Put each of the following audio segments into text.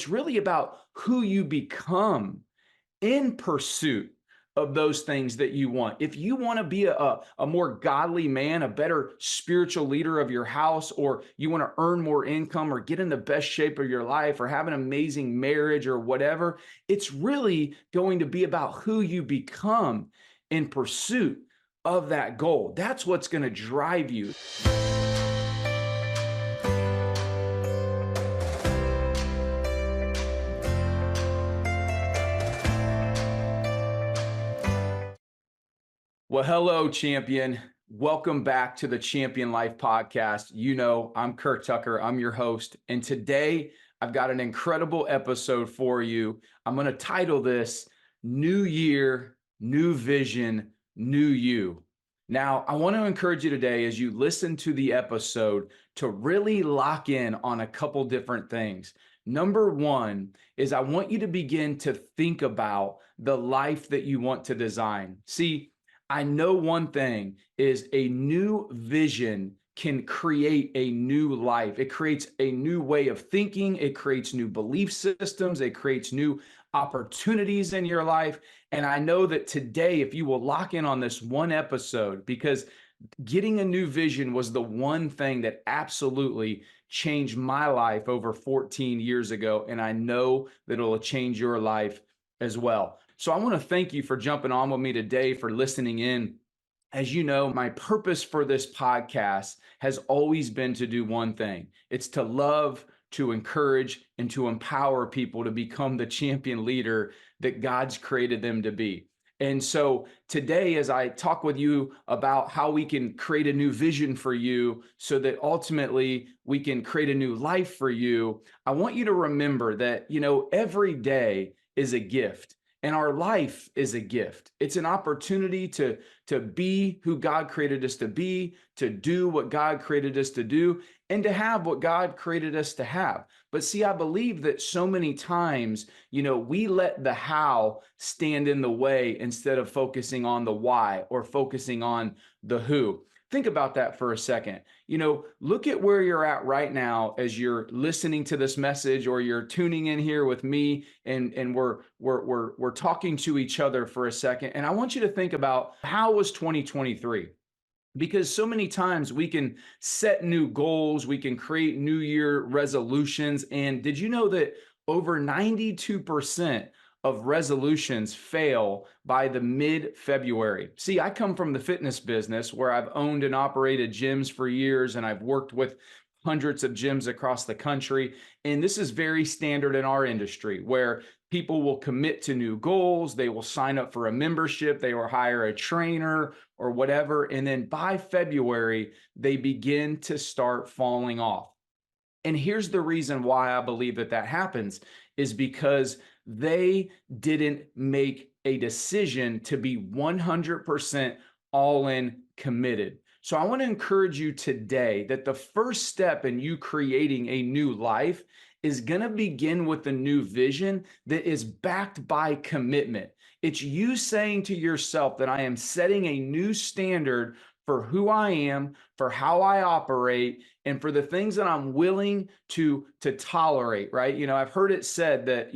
really about who you become in pursuit of those things that you want. If you want to be a more godly man, a better spiritual leader of your house, or you want to earn more income or get in the best shape of your life or have an amazing marriage or whatever, it's really going to be about who you become in pursuit of that goal. That's what's going to drive you. Well, hello, champion. Welcome back to the Champion Life podcast. You know, I'm Curt Tucker. I'm your host. And today I've got an incredible episode for you. I'm going to title this New Year, New Vision, New You. Now, I want to encourage you today as you listen to the episode to really lock in on a couple different things. Number one is I want you to begin to think about the life that you want to design. See, I know one thing is a new vision can create a new life. It creates a new way of thinking. It creates new belief systems. It creates new opportunities in your life. And I know that today, if you will lock in on this one episode, because getting a new vision was the one thing that absolutely changed my life over 14 years ago. And I know that it'll change your life as well. So I want to thank you for jumping on with me today, for listening in. As you know, my purpose for this podcast has always been to do one thing. It's to love, to encourage, and to empower people to become the champion leader that God's created them to be. And so today, as I talk with you about how we can create a new vision for you so that ultimately we can create a new life for you, I want you to remember that, every day is a gift. And our life is a gift. It's an opportunity to be who God created us to be, to do what God created us to do, and to have what God created us to have. But see, I believe that so many times, we let the how stand in the way instead of focusing on the why or focusing on the who. Think about that for a second. Look at where you're at right now as you're listening to this message, or you're tuning in here with me, and we're talking to each other for a second. And I want you to think about, how was 2023? Because so many times we can set new goals, we can create New Year resolutions. And did you know that over 92% of resolutions fail by the mid-February? See, I come from the fitness business where I've owned and operated gyms for years, and I've worked with hundreds of gyms across the country. And this is very standard in our industry, where people will commit to new goals, they will sign up for a membership, they will hire a trainer or whatever. And then by February, they begin to start falling off. And here's the reason why I believe that happens, is because they didn't make a decision to be 100% all in committed. So I want to encourage you today that the first step in you creating a new life is going to begin with a new vision that is backed by commitment. It's you saying to yourself that I am setting a new standard for who I am, for how I operate, and for the things that I'm willing to tolerate, right? I've heard it said that,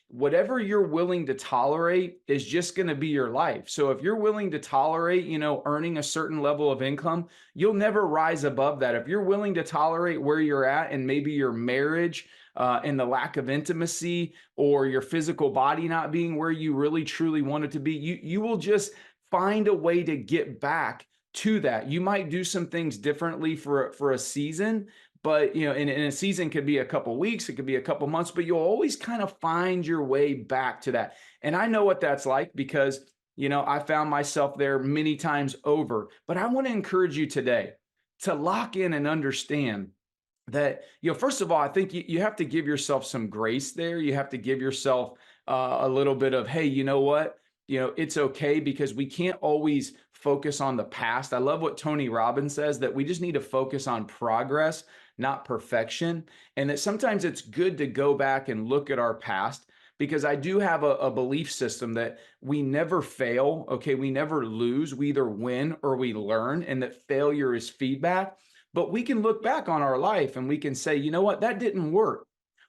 whatever you're willing to tolerate is just going to be your life. So if you're willing to tolerate, earning a certain level of income, you'll never rise above that. If you're willing to tolerate where you're at, and maybe your marriage and the lack of intimacy, or your physical body not being where you really truly want it to be, you will just find a way to get back to that. You might do some things differently for a season, but in a season could be a couple weeks, it could be a couple months, but you'll always kind of find your way back to that. And I know what that's like, because I found myself there many times over. But I want to encourage you today to lock in and understand that, first of all, I think you have to give yourself some grace there. You have to give yourself a little bit of, hey, you know what? It's okay, because we can't always focus on the past. I love what Tony Robbins says, that we just need to focus on progress, not perfection. And that sometimes it's good to go back and look at our past, because I do have a belief system that we never fail. Okay. We never lose. We either win or we learn, and that failure is feedback. But we can look back on our life and we can say, you know what, that didn't work.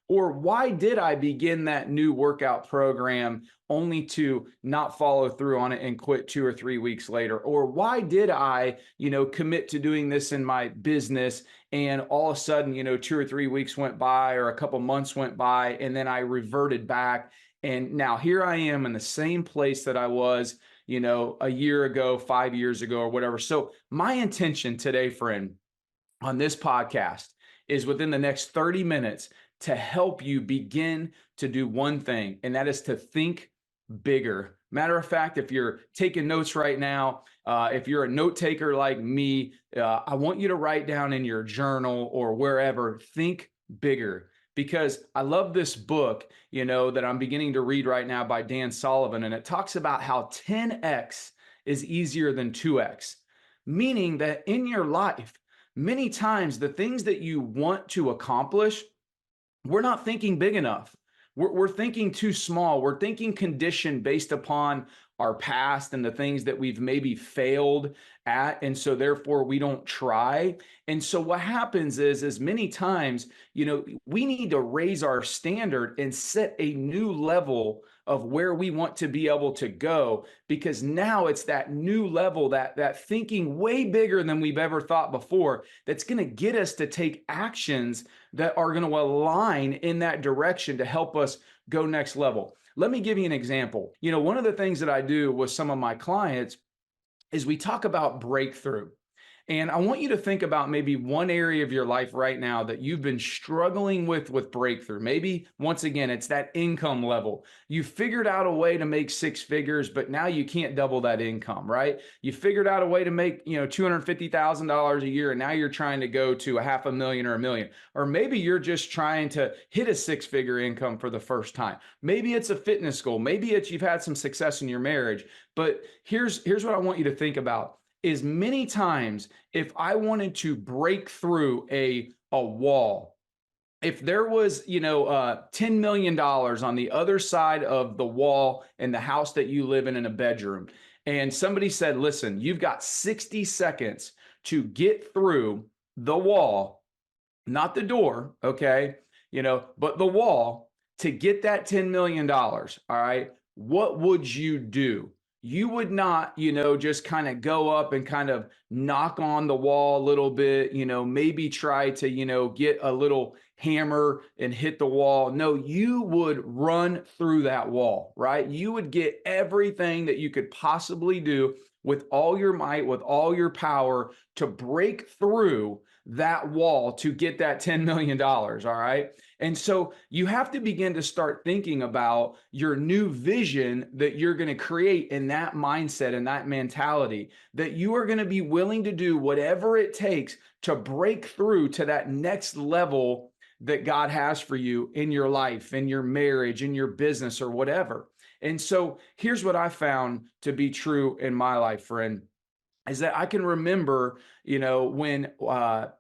Or why did I begin that new workout program only to not follow through on it and quit 2 or 3 weeks later? Or why did I, commit to doing this in my business and all of a sudden, 2 or 3 weeks went by or a couple months went by and then I reverted back. And now here I am in the same place that I was, a year ago, 5 years ago, or whatever. So my intention today, friend, on this podcast is within the next 30 minutes to help you begin to do one thing, and that is to think bigger. Matter of fact, if you're taking notes right now, if you're a note taker like me, I want you to write down in your journal or wherever, think bigger. Because I love this book, that I'm beginning to read right now by Dan Sullivan, and it talks about how 10x is easier than 2x, meaning that in your life, many times the things that you want to accomplish, we're not thinking big enough. We're thinking too small. We're thinking conditioned based upon our past and the things that we've maybe failed at. And so therefore we don't try. And so what happens is many times, we need to raise our standard and set a new level of where we want to be able to go, because now it's that new level, that thinking way bigger than we've ever thought before, that's going to get us to take actions that are going to align in that direction to help us go next level. Let me give you an example. One of the things that I do with some of my clients is we talk about breakthrough. And I want you to think about maybe one area of your life right now that you've been struggling with breakthrough. Maybe, once again, it's that income level. You figured out a way to make 6 figures, but now you can't double that income, right? You figured out a way to make, $250,000 a year, and now you're trying to go to $500,000 or $1 million. Or maybe you're just trying to hit a 6-figure income for the first time. Maybe it's a fitness goal. Maybe it's you've had some success in your marriage. But here's what I want you to think about. Is many times, if I wanted to break through a wall, if there was, $10 million on the other side of the wall in the house that you live in a bedroom, and somebody said, listen, you've got 60 seconds to get through the wall, not the door, okay, but the wall to get that $10 million, all right, what would you do? You would not, just kind of go up and kind of knock on the wall a little bit, maybe try to, get a little hammer and hit the wall. No, you would run through that wall, right? You would get everything that you could possibly do with all your might, with all your power to break through that wall to get that $10 million, all right? And so you have to begin to start thinking about your new vision that you're going to create in that mindset and that mentality, that you are going to be willing to do whatever it takes to break through to that next level that God has for you in your life, in your marriage, in your business, or whatever. And so here's what I found to be true in my life, friend, is that I can remember, when,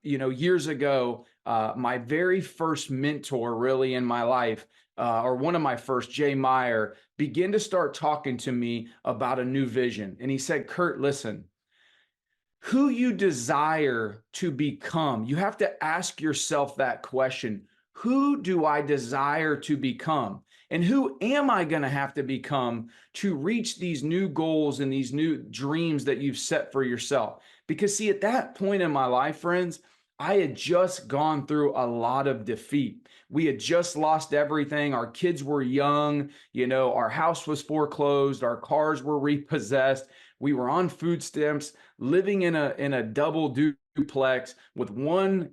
years ago, my very first mentor really in my life, or one of my first, Jay Meyer, began to start talking to me about a new vision. And he said, Curt, listen, who you desire to become, you have to ask yourself that question. Who do I desire to become? And who am I going to have to become to reach these new goals and these new dreams that you've set for yourself? Because see, at that point in my life, friends, I had just gone through a lot of defeat. We had just lost everything. Our kids were young. Our house was foreclosed. Our cars were repossessed. We were on food stamps, living in a double duplex with one,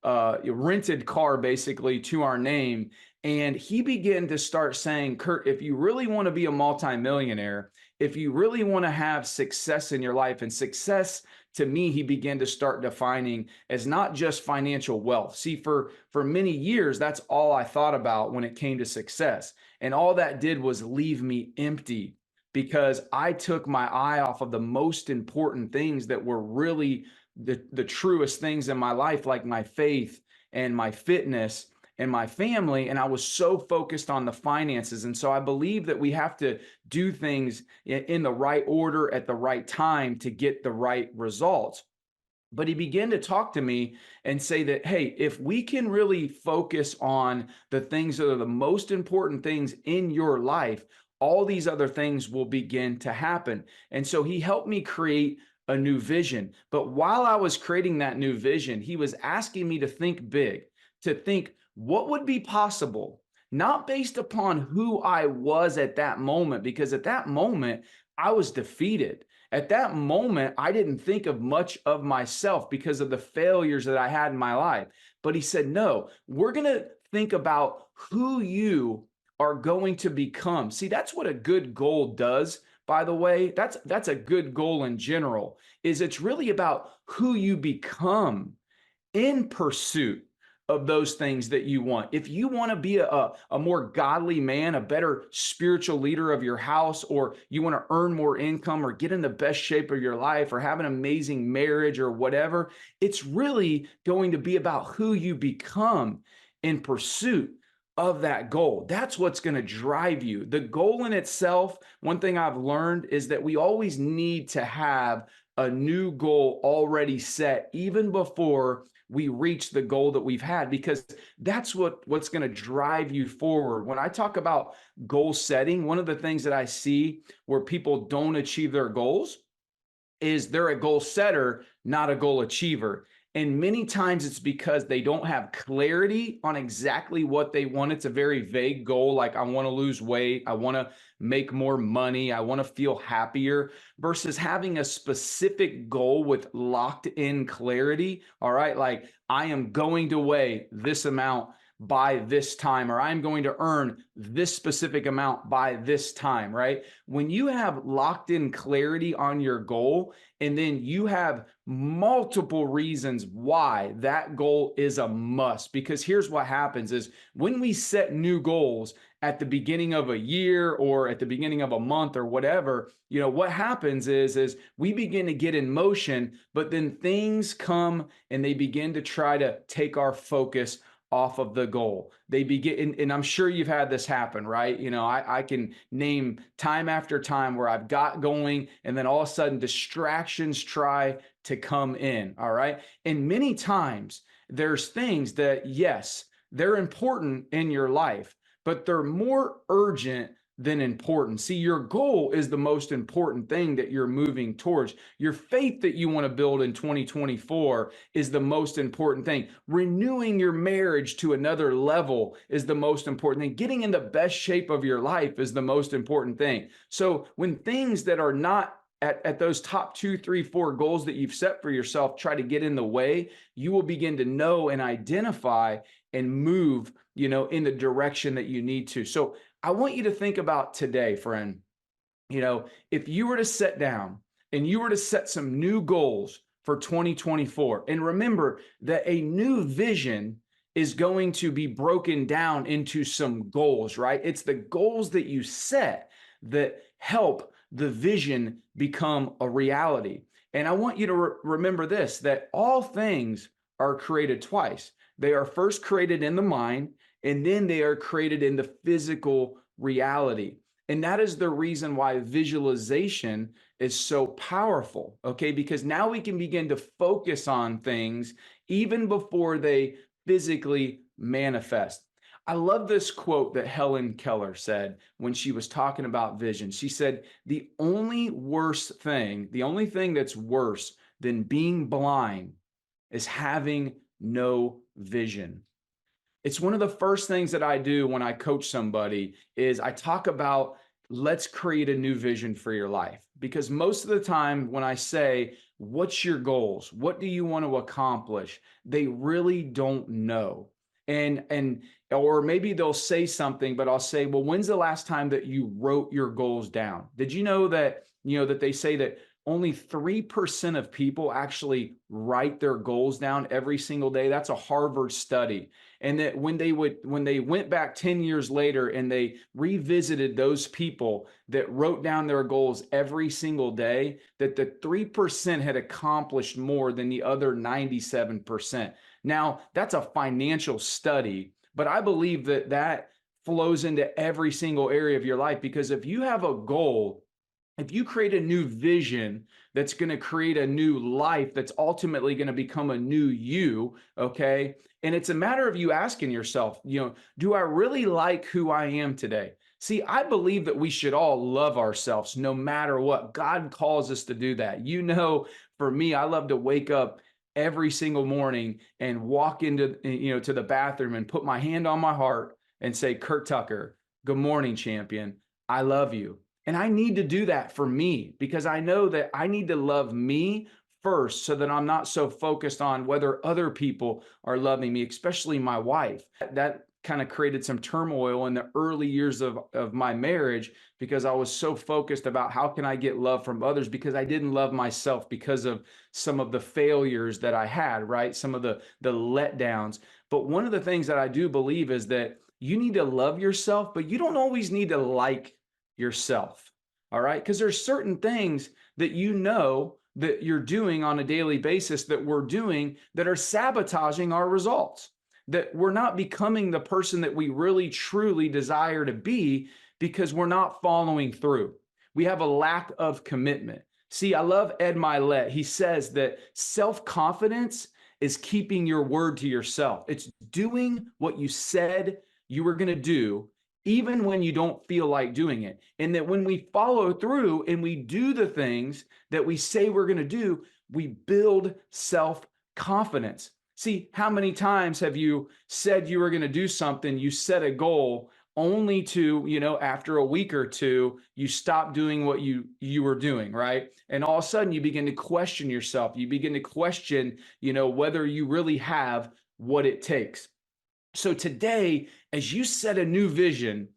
rented car basically to our name. And he began to start saying, Curt, if you really want to be a multimillionaire, if you really want to have success in your life, and success to me, he began to start defining as not just financial wealth. See, for many years, that's all I thought about when it came to success. And all that did was leave me empty, because I took my eye off of the most important things that were really the truest things in my life, like my faith and my fitness and my family. And I was so focused on the finances. And so I believe that we have to do things in the right order at the right time to get the right results. But he began to talk to me and say that, hey, if we can really focus on the things that are the most important things in your life, all these other things will begin to happen. And so he helped me create a new vision. But while I was creating that new vision, he was asking me to think big, to think what would be possible, not based upon who I was at that moment, because at that moment, I was defeated. At that moment, I didn't think of much of myself because of the failures that I had in my life. But he said, no, we're going to think about who you are going to become. See, that's what a good goal does, by the way. That's a good goal in general, is it's really about who you become in pursuit of those things that you want. If you want to be a more godly man, a better spiritual leader of your house, or you want to earn more income or get in the best shape of your life or have an amazing marriage or whatever, it's really going to be about who you become in pursuit of that goal. That's what's going to drive you. The goal in itself, one thing I've learned is that we always need to have a new goal already set even before we reach the goal that we've had, because that's what's going to drive you forward. When I talk about goal setting, one of the things that I see where people don't achieve their goals is they're a goal setter, not a goal achiever. And many times it's because they don't have clarity on exactly what they want. It's a very vague goal, like I want to lose weight, I want to make more money, I want to feel happier, versus having a specific goal with locked in clarity. All right, like I am going to weigh this amount by this time, or I'm going to earn this specific amount by this time, right? When you have locked in clarity on your goal, and then you have multiple reasons why that goal is a must, because here's what happens is when we set new goals at the beginning of a year or at the beginning of a month or whatever, what happens is we begin to get in motion, but then things come and they begin to try to take our focus off of the goal. They begin, and I'm sure you've had this happen, right? I can name time after time where I've got going and then all of a sudden distractions try to come in, all right? And many times there's things that, yes, they're important in your life, but they're more urgent than important. See, your goal is the most important thing that you're moving towards. Your faith that you want to build in 2024 is the most important thing. Renewing your marriage to another level is the most important thing. Getting in the best shape of your life is the most important thing. So when things that are not at those top 2, 3, 4 goals that you've set for yourself try to get in the way, you will begin to know and identify and move, in the direction that you need to. So I want you to think about today, friend. If you were to sit down and you were to set some new goals for 2024, and remember that a new vision is going to be broken down into some goals, right? It's the goals that you set that help the vision become a reality. And I want you to remember this, that all things are created twice. They are first created in the mind, and then they are created in the physical reality. And that is the reason why visualization is so powerful, okay? Because now we can begin to focus on things even before they physically manifest. I love this quote that Helen Keller said when she was talking about vision. She said, the only thing that's worse than being blind is having no vision. It's one of the first things that I do when I coach somebody is I talk about, let's create a new vision for your life. Because most of the time when I say, what's your goals? What do you want to accomplish? They really don't know. Or maybe they'll say something, but I'll say, well, when's the last time that you wrote your goals down? Did you know that they say that only 3% of people actually write their goals down every single day? That's a Harvard study. And that when they went back 10 years later and they revisited those people that wrote down their goals every single day, that the 3% had accomplished more than the other 97%. Now, that's a financial study, but I believe that flows into every single area of your life, because if you have a goal if you create a new vision that's going to create a new life that's ultimately going to become a new you, okay? And it's a matter of you asking yourself, do I really like who I am today? See, I believe that we should all love ourselves no matter what. God calls us to do that. For me, I love to wake up every single morning and walk into, to the bathroom and put my hand on my heart and say, Curt Tucker, good morning, champion. I love you. And I need to do that for me because I know that I need to love me first so that I'm not so focused on whether other people are loving me, especially my wife. That kind of created some turmoil in the early years of my marriage because I was so focused about how can I get love from others because I didn't love myself because of some of the failures that I had, right? Some of the letdowns. But one of the things that I do believe is that you need to love yourself, but you don't always need to like yourself. All right. Because there's certain things that that you're doing on a daily basis that we're doing that are sabotaging our results, that we're not becoming the person that we really truly desire to be because we're not following through. We have a lack of commitment. See, I love Ed Milet. He says that self-confidence is keeping your word to yourself. It's doing what you said you were going to do even when you don't feel like doing it. And that when we follow through and we do the things that we say we're going to do, we build self-confidence. See, how many times have you said you were going to do something, you set a goal, only to, after a week or two, you stop doing what you were doing, right? And all of a sudden you begin to question yourself. You begin to question, whether you really have what it takes. So today, as you set a new vision,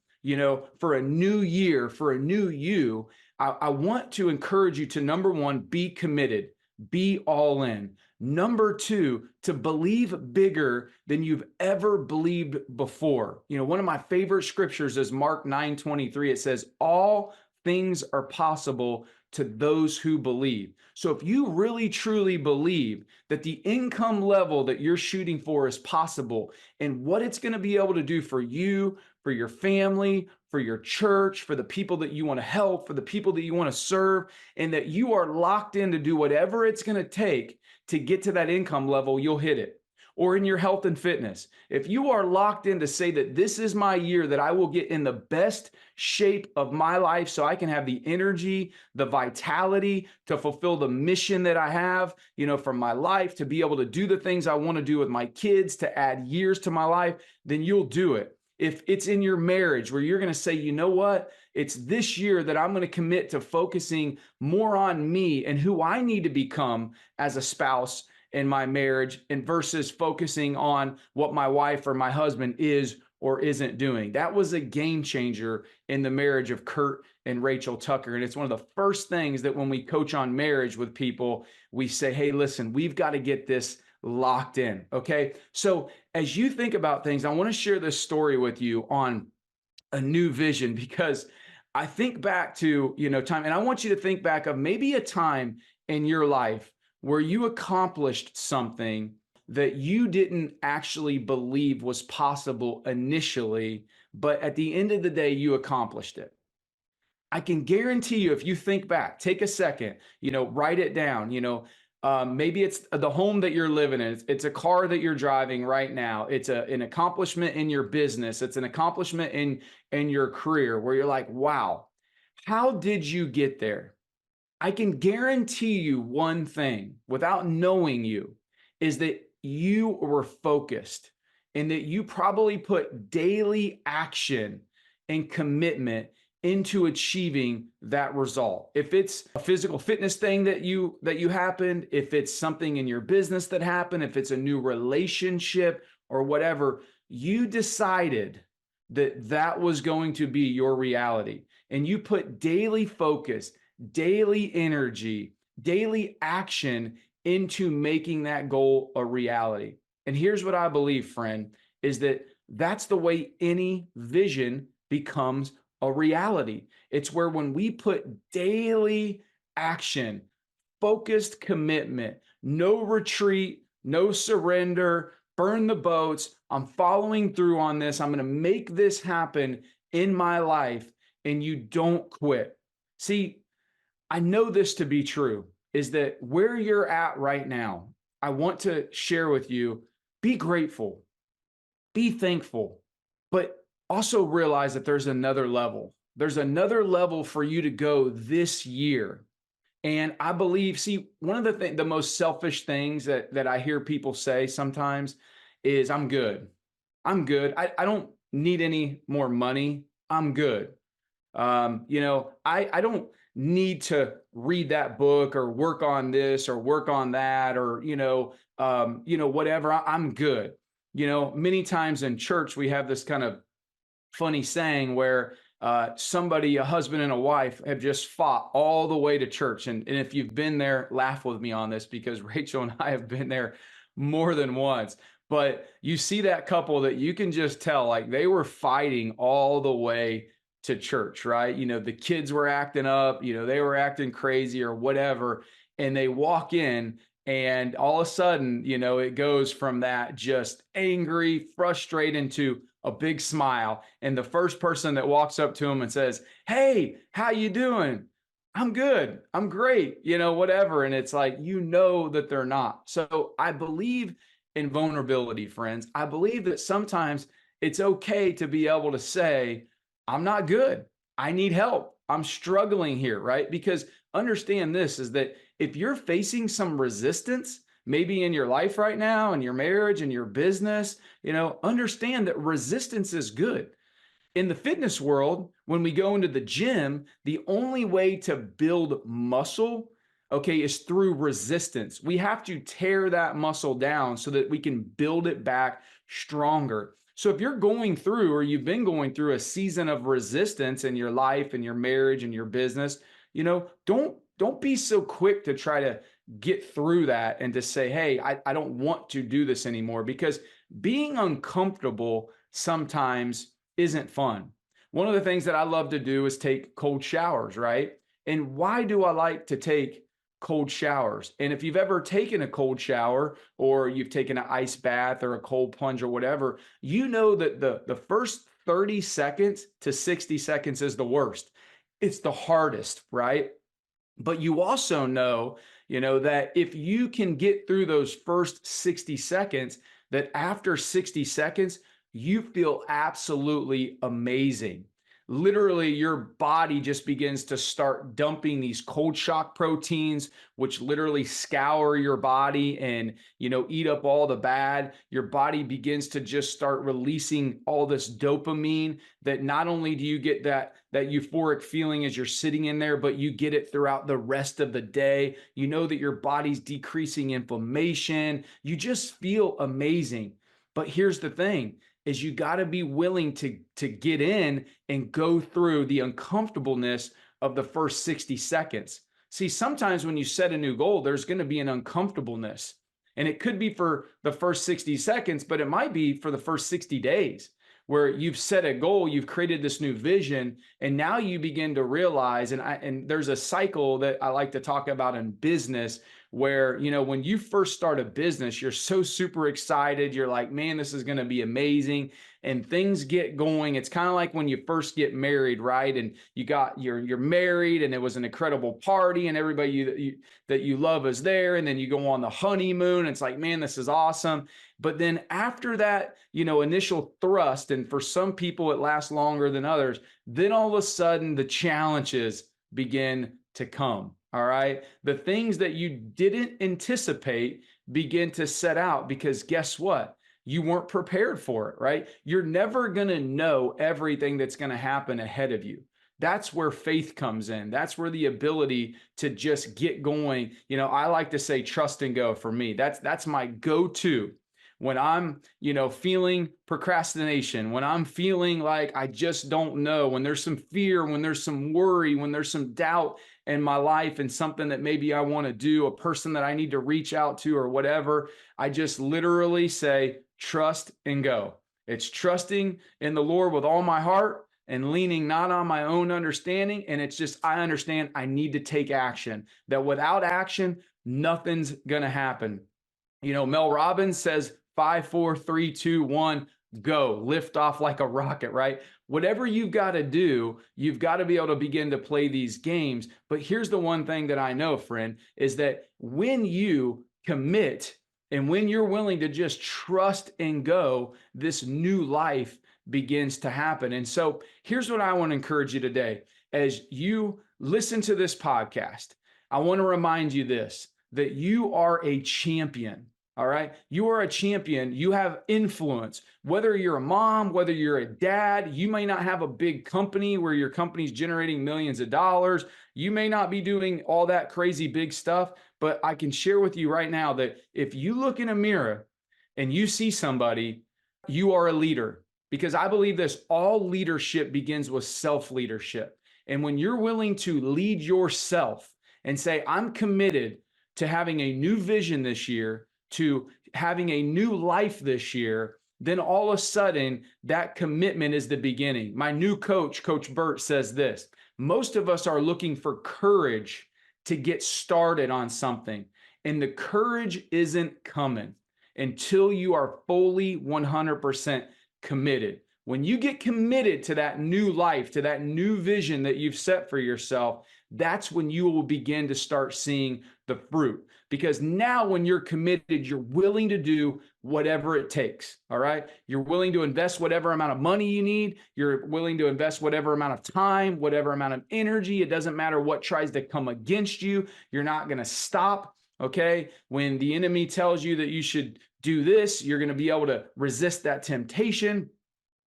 for a new year, for a new you, I want to encourage you to, number one, be committed, be all in. Number two, to believe bigger than you've ever believed before. One of my favorite scriptures is Mark 9:23. It says, all things are possible to those who believe. So if you really truly believe that the income level that you're shooting for is possible and what it's going to be able to do for you, for your family, for your church, for the people that you want to help, for the people that you want to serve, and that you are locked in to do whatever it's going to take to get to that income level, you'll hit it. Or in your health and fitness, if you are locked in to say that this is my year that I will get in the best shape of my life so I can have the energy, the vitality to fulfill the mission that I have, from my life, to be able to do the things I want to do with my kids, to add years to my life, then you'll do it. If it's in your marriage where you're going to say, you know what, it's this year that I'm going to commit to focusing more on me and who I need to become as a spouse in my marriage and versus focusing on what my wife or my husband is or isn't doing. That was a game changer in the marriage of Curt and Rachel Tucker. And it's one of the first things that when we coach on marriage with people, we say, hey, listen, we've got to get this locked in. Okay. So as you think about things, I want to share this story with you on a new vision because I think back to, time, and I want you to think back of maybe a time in your life where you accomplished something that you didn't actually believe was possible initially, but at the end of the day, you accomplished it. I can guarantee you, if you think back, take a second, write it down, maybe it's the home that you're living in. It's a car that you're driving right now. It's an accomplishment in your business. It's an accomplishment in your career where you're like, wow, how did you get there? I can guarantee you one thing without knowing you is that you were focused and that you probably put daily action and commitment into achieving that result. If it's a physical fitness thing that you happened, if it's something in your business that happened, if it's a new relationship or whatever, you decided that that was going to be your reality. And you put daily focus, daily energy, daily action into making that goal a reality. And here's what I believe, friend, is that that's the way any vision becomes a reality. It's where when we put daily action, focused commitment, no retreat, no surrender, burn the boats, I'm following through on this, I'm going to make this happen in my life, and you don't quit. See, I know this to be true, is that where you're at right now, I want to share with you, be grateful, be thankful, but also realize that there's another level. There's another level for you to go this year. And I believe, see, one of the most selfish things that I hear people say sometimes is, I'm good. I'm good. I don't need any more money. I'm good. I don't need to read that book or work on this or work on that, or, whatever. I'm good. Many times in church, we have this kind of funny saying where somebody, a husband and a wife, have just fought all the way to church. And if you've been there, laugh with me on this, because Rachel and I have been there more than once. But you see that couple that you can just tell, like, they were fighting all the way to church, right? The kids were acting up, they were acting crazy or whatever. And they walk in, and all of a sudden, it goes from that just angry, frustrated to a big smile. And the first person that walks up to him and says, "Hey, how you doing?" "I'm good. I'm great," whatever. And it's like, that they're not. So I believe in vulnerability, friends. I believe that sometimes it's okay to be able to say, "I'm not good. I need help. I'm struggling here," right? Because understand this, is that if you're facing some resistance, maybe in your life right now, in your marriage, in your business, understand that resistance is good. In the fitness world, when we go into the gym, the only way to build muscle, okay, is through resistance. We have to tear that muscle down so that we can build it back stronger. So if you're going through, or you've been going through, a season of resistance in your life and your marriage and your business, don't be so quick to try to get through that and to say, "Hey, I don't want to do this anymore," because being uncomfortable sometimes isn't fun. One of the things that I love to do is take cold showers, right? And why do I like to take cold showers? And if you've ever taken a cold shower, or you've taken an ice bath or a cold plunge or whatever, you know that the first 30 seconds to 60 seconds is the worst. It's the hardest, right? But you also know, that if you can get through those first 60 seconds, that after 60 seconds, you feel absolutely amazing. Literally, your body just begins to start dumping these cold shock proteins, which literally scour your body and, eat up all the bad. Your body begins to just start releasing all this dopamine, that not only do you get that euphoric feeling as you're sitting in there, but you get it throughout the rest of the day. You know that your body's decreasing inflammation. You just feel amazing. But here's the thing, is you got to be willing to get in and go through the uncomfortableness of the first 60 seconds. See, sometimes when you set a new goal, there's going to be an uncomfortableness. And it could be for the first 60 seconds, but it might be for the first 60 days, where you've set a goal, you've created this new vision, and now you begin to realize, and there's a cycle that I like to talk about in business, where, when you first start a business, you're so super excited. You're like, "Man, this is going to be amazing." And things get going. It's kind of like when you first get married, right? And you're married, and it was an incredible party, and everybody that you love is there. And then you go on the honeymoon. It's like, "Man, this is awesome." But then after that, initial thrust, and for some people it lasts longer than others, then all of a sudden the challenges begin to come. All right. The things that you didn't anticipate begin to set out, because guess what? You weren't prepared for it, right? You're never going to know everything that's going to happen ahead of you. That's where faith comes in. That's where the ability to just get going. I like to say trust and go for me. That's my go-to when I'm, feeling procrastination, when I'm feeling like I just don't know, when there's some fear, when there's some worry, when there's some doubt in my life, and something that maybe I want to do, a person that I need to reach out to or whatever, I just literally say, trust and go. It's trusting in the Lord with all my heart and leaning not on my own understanding. And it's just, I understand I need to take action, that without action, nothing's going to happen. Mel Robbins says 5, 4, 3, 2, 1, go, lift off like a rocket, right? Whatever you've got to do, you've got to be able to begin to play these games. But here's the one thing that I know, friend, is that when you commit and when you're willing to just trust and go, this new life begins to happen. And so here's what I want to encourage you today. As you listen to this podcast, I want to remind you this, that you are a champion. All right. You are a champion. You have influence, whether you're a mom, whether you're a dad. You may not have a big company where your company's generating millions of dollars. You may not be doing all that crazy big stuff, but I can share with you right now that if you look in a mirror and you see somebody, you are a leader, because I believe this, all leadership begins with self-leadership. And when you're willing to lead yourself and say, I'm committed to having a new vision this year, to having a new life this year, then all of a sudden that commitment is the beginning. My new coach, Coach Burt, says this: most of us are looking for courage to get started on something, and the courage isn't coming until you are fully 100% committed. When you get committed to that new life, to that new vision that you've set for yourself, that's when you will begin to start seeing the fruit. Because now when you're committed, you're willing to do whatever it takes. All right. You're willing to invest whatever amount of money you need. You're willing to invest whatever amount of time, whatever amount of energy. It doesn't matter what tries to come against you. You're not going to stop. Okay. When the enemy tells you that you should do this, you're going to be able to resist that temptation.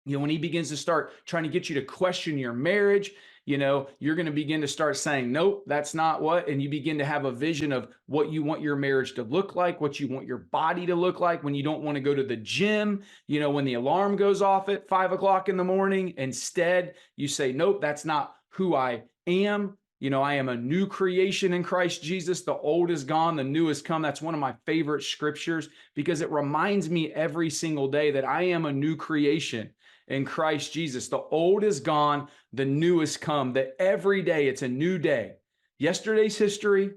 When he begins to start trying to get you to question your marriage, you're going to begin to start saying, nope, that's not what. And you begin to have a vision of what you want your marriage to look like, what you want your body to look like when you don't want to go to the gym, when the alarm goes off at 5 o'clock in the morning. Instead, you say, nope, that's not who I am. I am a new creation in Christ Jesus. The old is gone, the new has come. That's one of my favorite scriptures because it reminds me every single day that I am a new creation in Christ Jesus. The old is gone, the new has come, that every day it's a new day. Yesterday's history,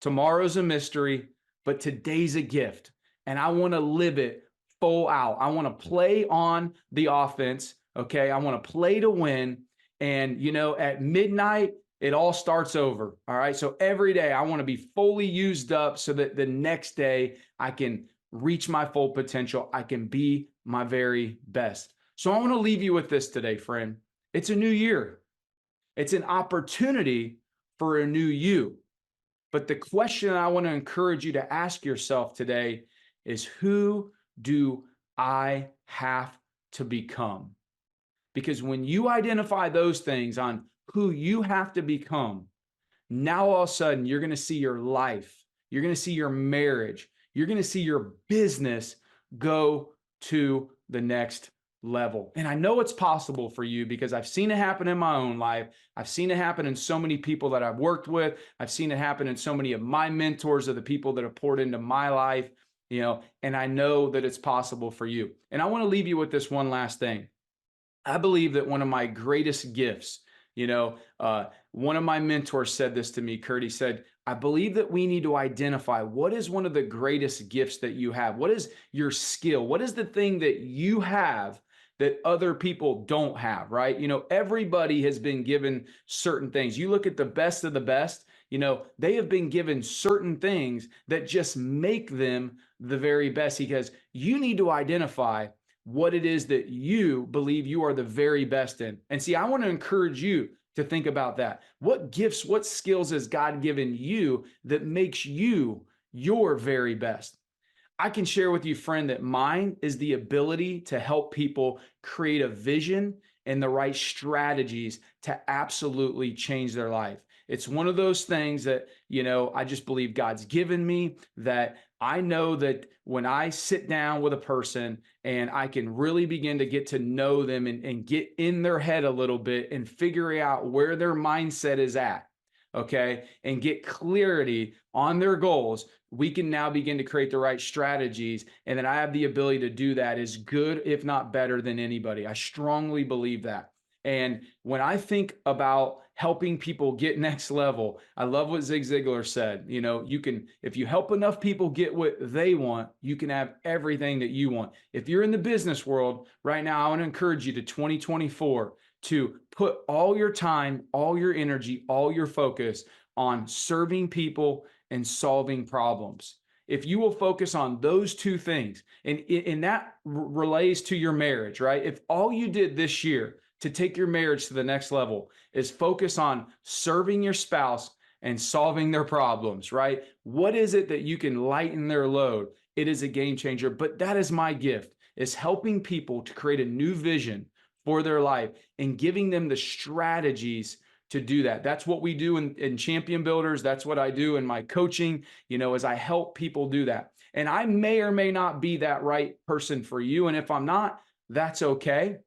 tomorrow's a mystery, but today's a gift. And I want to live it full out. I want to play on the offense. Okay. I want to play to win. And, at midnight, it all starts over. All right. So every day I want to be fully used up so that the next day I can reach my full potential. I can be my very best. So I want to leave you with this today, friend. It's a new year. It's an opportunity for a new you. But the question I want to encourage you to ask yourself today is, who do I have to become? Because when you identify those things on who you have to become, now all of a sudden you're going to see your life, you're going to see your marriage, you're going to see your business go to the next level. And I know it's possible for you because I've seen it happen in my own life. I've seen it happen in so many people that I've worked with. I've seen it happen in so many of my mentors, of the people that have poured into my life, and I know that it's possible for you. And I want to leave you with this one last thing. I believe that one of my greatest gifts, one of my mentors said this to me, Curt. He said, I believe that we need to identify what is one of the greatest gifts that you have. What is your skill? What is the thing that you have that other people don't have, right? Everybody has been given certain things. You look at the best of the best, they have been given certain things that just make them the very best, because you need to identify what it is that you believe you are the very best in. And see, I want to encourage you to think about that. What gifts, what skills has God given you that makes you your very best? I can share with you, friend, that mine is the ability to help people create a vision and the right strategies to absolutely change their life. It's one of those things that, I just believe God's given me, that I know that when I sit down with a person and I can really begin to get to know them and get in their head a little bit and figure out where their mindset is at, okay, and get clarity on their goals, we can now begin to create the right strategies. And then I have the ability to do that as good, if not better than anybody. I strongly believe that. And when I think about helping people get next level, I love what Zig Ziglar said. You know, you can, if you help enough people get what they want, you can have everything that you want. If you're in the business world right now, I want to encourage you to 2024 to put all your time, all your energy, all your focus on serving people and solving problems. If you will focus on those two things, and that relates to your marriage, right? If all you did this year to take your marriage to the next level is focus on serving your spouse and solving their problems, right? What is it that you can lighten their load? It is a game changer. But that is my gift, is helping people to create a new vision for their life and giving them the strategies to do that. That's what we do in Champion Builders. That's what I do in my coaching, you know, as I help people do that. And I may or may not be that right person for you. And if I'm not, that's okay.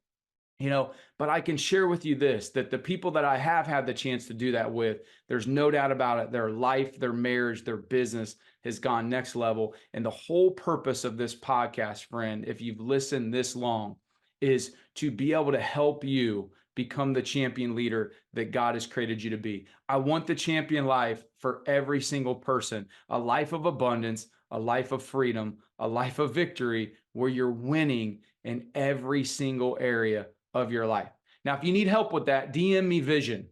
You know, but I can share with you this, that the people that I have had the chance to do that with, there's no doubt about it, their life, their marriage, their business has gone next level. And the whole purpose of this podcast, friend, if you've listened this long, is to be able to help you become the champion leader that God has created you to be. I want the champion life for every single person, a life of abundance, a life of freedom, a life of victory, where you're winning in every single area of your life. Now, if you need help with that, DM me vision.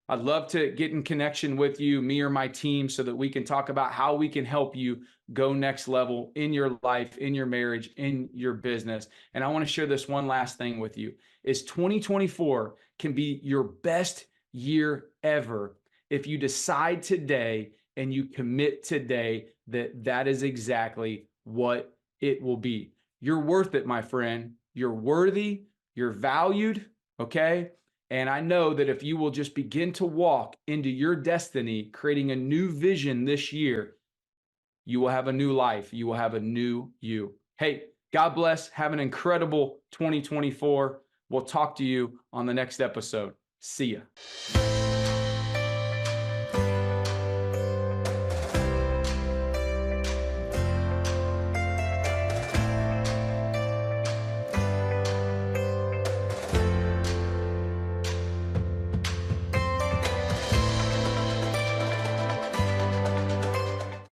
I'd love to get in connection with you, me or my team, so that we can talk about how we can help you go next level in your life, in your marriage, in your business. And I want to share this one last thing with you, is 2024 can be your best year ever if you decide today and you commit today that that is exactly what it will be. You're worth it, my friend. You're worthy. You're valued. Okay. And I know that if you will just begin to walk into your destiny, creating a new vision this year, you will have a new life. You will have a new you. Hey, God bless. Have an incredible 2024. We'll talk to you on the next episode. See ya.